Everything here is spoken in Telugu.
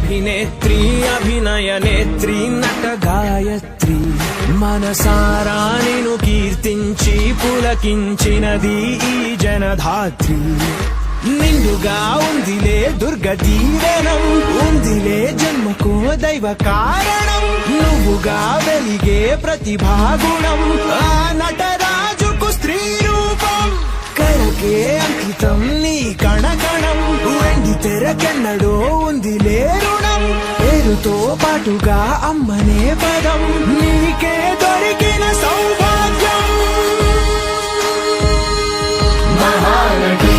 అభినేత్రి అభినయ నేత్రి నట గాయత్రి మనసారా నిను కీర్తించి పులకించినది ఈ జనధాత్రి నిండుగా ఉందిలే దుర్గ దీవెనం ఉందిలే జన్మకో దైవ కారణం నువ్వుగా వెలిగే ప్రతిభాగుణం ఆ నటరాజుకు స్త్రీ రూపం కరకే అంకితం నీ కణకణం వెండి తెరకెన్నడో ఉందిలే రుణం పేరుతో పాటుగా అమ్మనే పదం నీకే దొరికిన సౌభాగ్యం మహానటి